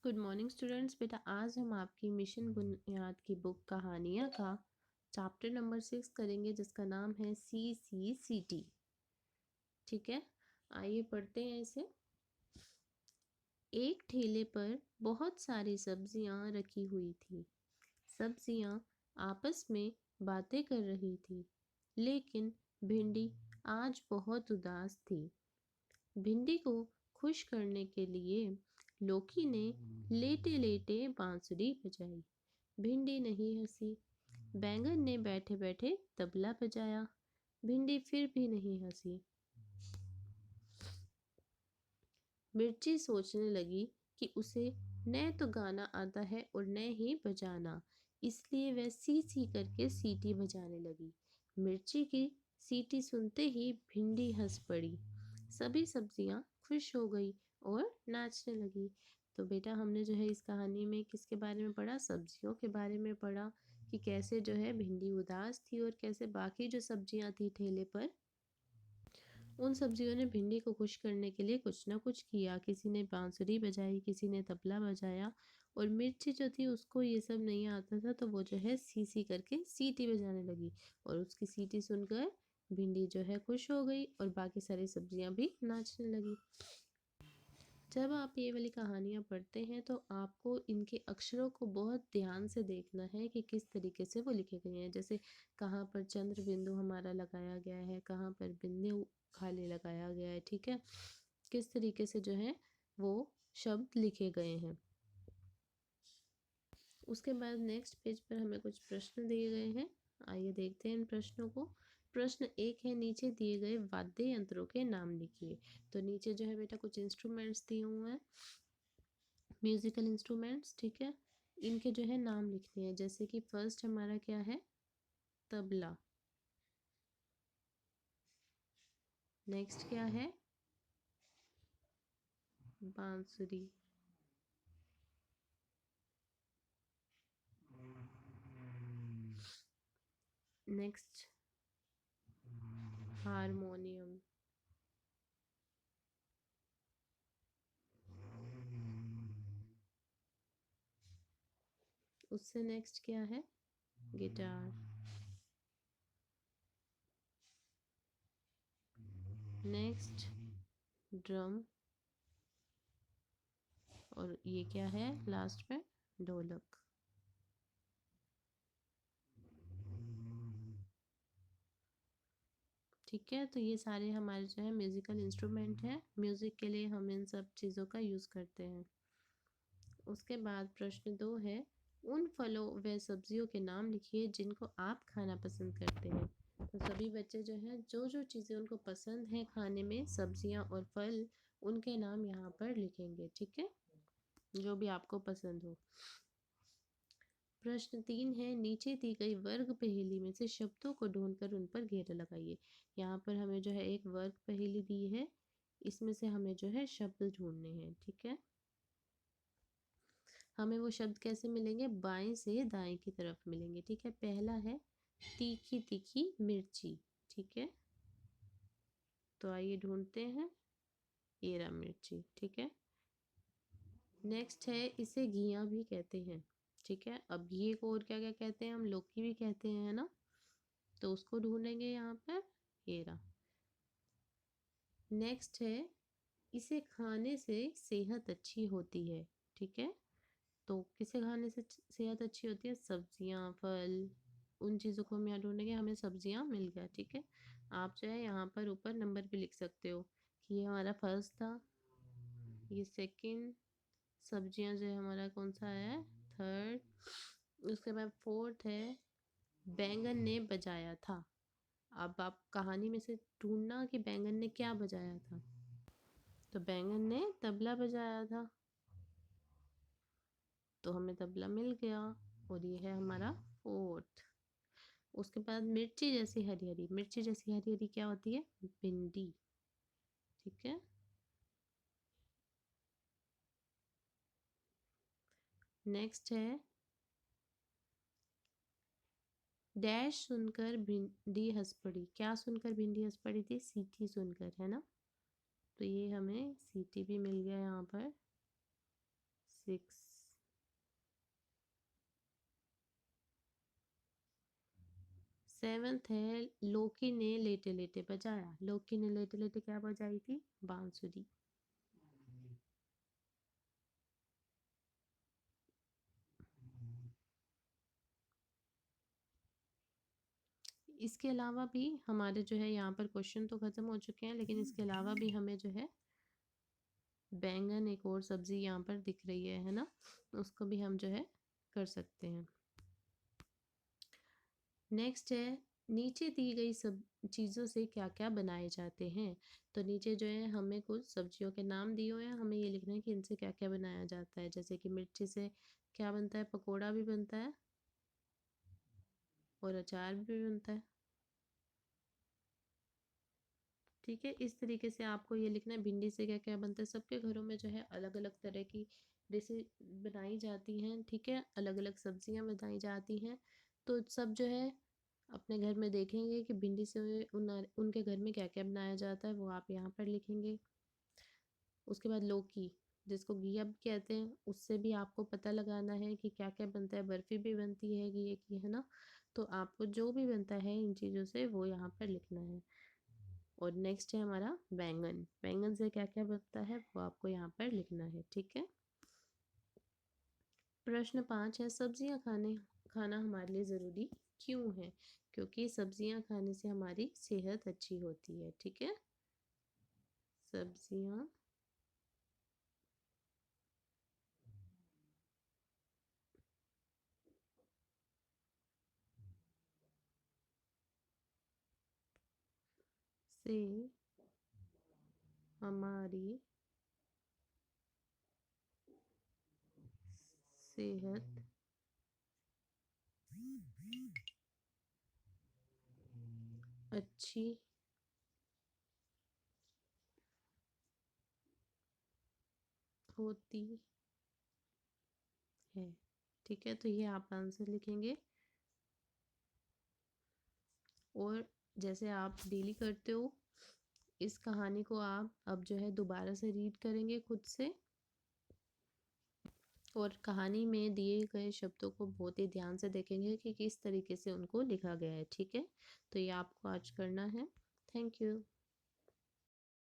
Good morning students. बेटा आज हम आपकी मिशन बुनियाद की बुक कहानियाँ का चैप्टर नंबर 6 करेंगे जिसका नाम है CCCT। ठीक है, आइए पढ़ते हैं इसे। एक ठेले पर बहुत सारी सब्जियां रखी हुई थी। सब्जियां आपस में बातें कर रही थी, लेकिन भिंडी आज बहुत उदास थी। भिंडी को खुश करने के लिए लौकी ने लेटे लेटे बांसुरी बजाई। भिंडी नहीं हंसी। बैंगन ने बैठे बैठे तबला बजाया। भिंडी फिर भी नहीं हंसी। मिर्ची सोचने लगी कि उसे न तो गाना आता है और न ही बजाना, इसलिए वह सी सी करके सीटी बजाने लगी। मिर्ची की सीटी सुनते ही भिंडी हंस पड़ी। सभी सब्जियां खुश हो गई और नाचने लगी। तो बेटा हमने जो है इस कहानी में किसके बारे में पढ़ा? सब्जियों के बारे में पढ़ा कि कैसे जो है भिंडी उदास थी और कैसे बाकी जो सब्जियां थी ठेले पर उन सब्जियों ने भिंडी को खुश करने के लिए कुछ ना कुछ किया। किसी ने बांसुरी बजाई, किसी ने तबला बजाया और मिर्ची जो थी उसको ये सब नहीं आता था, तो वो जो है सी सी करके सीटी बजाने लगी और उसकी सीटी सुनकर भिंडी जो है खुश हो गई और बाकी सारी सब्जियां भी नाचने लगी। जब आप ये वाली कहानियाँ पढ़ते हैं तो आपको इनके अक्षरों को बहुत ध्यान से देखना है कि किस तरीके से वो लिखे गए हैं। जैसे कहाँ पर चंद्र बिंदु हमारा लगाया गया है, कहाँ पर बिंदु खाली लगाया गया है। ठीक है, किस तरीके से जो है वो शब्द लिखे गए हैं। उसके बाद नेक्स्ट पेज पर हमें कुछ प्रश्न दिए गए हैं। आइए देखते हैं इन प्रश्नों को। प्रश्न 1 है, नीचे दिए गए वाद्य यंत्रों के नाम लिखिए। तो नीचे जो है बेटा कुछ इंस्ट्रूमेंट्स दिए हुए हैं, म्यूजिकल इंस्ट्रूमेंट्स। ठीक है, इनके जो है नाम लिखने हैं। जैसे कि फर्स्ट हमारा क्या है? तबला। नेक्स्ट क्या है? बांसुरी। Next harmonium. उससे नेक्स्ट क्या है? गिटार। Next drum. और ये क्या है लास्ट में? ढोलक। ठीक है, तो ये सारे हमारे जो है म्यूजिकल इंस्ट्रूमेंट हैं। म्यूजिक के लिए हम इन सब चीज़ों का यूज़ करते हैं। उसके बाद प्रश्न 2 है, उन फलों व सब्जियों के नाम लिखिए जिनको आप खाना पसंद करते हैं। तो सभी बच्चे जो हैं जो जो चीज़ें उनको पसंद हैं खाने में, सब्जियां और फल, उनके नाम यहाँ पर लिखेंगे। ठीक है, जो भी आपको पसंद हो। प्रश्न 3 है, नीचे दी गई वर्ग पहेली में से शब्दों को ढूंढकर उन पर घेरा लगाइए। यहाँ पर हमें जो है एक वर्ग पहेली दी है, इसमें से हमें जो है शब्द ढूंढने हैं। ठीक है, हमें वो शब्द कैसे मिलेंगे? बाएं से दाएं की तरफ मिलेंगे। ठीक है, पहला है तीखी तीखी मिर्ची। ठीक है, तो आइए ढूंढते हैं। ये रहा मिर्ची। ठीक है, नेक्स्ट है इसे घिया भी कहते हैं। ठीक है, अब घी को और क्या क्या कहते हैं? हम लौकी भी कहते हैं, है ना? तो उसको ढूंढेंगे यहाँ पर। ये रहा। नेक्स्ट है इसे खाने से सेहत अच्छी होती है। ठीक है, तो किसे खाने से सेहत अच्छी होती है? सब्जियां, फल, उन चीज़ों को हम यहाँ ढूंढेंगे। हमें सब्जियां मिल गया। ठीक है, आप जो है यहाँ पर ऊपर नंबर भी लिख सकते हो कि ये हमारा फर्स्ट था, ये सेकंड, सब्जियां जो है हमारा कौन सा है? थर्ड। उसके बाद फोर्थ है बैंगन ने बजाया था। अब आप कहानी में से ढूंढना कि बैंगन ने क्या बजाया था। तो बैंगन ने तबला बजाया था, तो हमें तबला मिल गया और ये है हमारा फोर्थ। उसके बाद मिर्ची जैसी हरी हरी। मिर्ची जैसी हरी हरी क्या होती है? भिंडी। ठीक है, नेक्स्ट है डैश सुनकर भिंडी हंस पड़ी। क्या सुनकर भिंडी हंस पड़ी थी? सीटी सुनकर, है ना? तो ये हमें सीटी भी मिल गया यहाँ पर। 6। सेवंथ है लोकी ने लेटे लेटे बजाया। लोकी ने लेटे लेटे क्या बजाई थी? बांसुरी। इसके अलावा भी हमारे जो है यहाँ पर क्वेश्चन तो खत्म हो चुके हैं, लेकिन इसके अलावा भी हमें जो है बैंगन एक और सब्जी यहाँ पर दिख रही है ना, उसको भी हम जो है कर सकते हैं। नेक्स्ट है नीचे दी गई सब चीज़ों से क्या क्या बनाए जाते हैं। तो नीचे जो है हमें कुछ सब्जियों के नाम दिए हुए हैं, हमें ये लिखना है कि इनसे क्या क्या बनाया जाता है। जैसे कि मिर्ची से क्या बनता है? पकोड़ा भी बनता है और अचार भी बनता है। ठीक है, इस तरीके से आपको ये लिखना है। भिंडी से क्या क्या बनता है? सबके घरों में जो है अलग अलग तरह की डिशें बनाई जाती हैं। ठीक है, अलग अलग सब्जियां बनाई जाती हैं। तो सब जो है अपने घर में देखेंगे कि भिंडी से उनके घर में क्या क्या बनाया जाता है, वो आप यहाँ पर लिखेंगे। उसके बाद लौकी, जिसको घिया भी कहते हैं, उससे भी आपको पता लगाना है कि क्या क्या बनता है। बर्फी भी बनती है घिये की, है ना। तो आपको जो भी बनता है इन चीज़ों से वो यहाँ पर लिखना है। और नेक्स्ट है हमारा बैंगन। बैंगन से क्या क्या बनता है वो आपको यहाँ पर लिखना है। ठीक है। प्रश्न 5 है सब्जियां खाना हमारे लिए ज़रूरी क्यों है? क्योंकि सब्जियां खाने से हमारी सेहत अच्छी होती है। ठीक है, सब्जियां से हमारी सेहत अच्छी होती है। ठीक है, तो ये आप आंसर लिखेंगे। और जैसे आप डेली करते हो, इस कहानी को आप अब जो है दोबारा से रीड करेंगे खुद से, और कहानी में दिए गए शब्दों को बहुत ही ध्यान से देखेंगे कि किस तरीके से उनको लिखा गया है। ठीक है, तो ये आपको आज करना है। Thank you.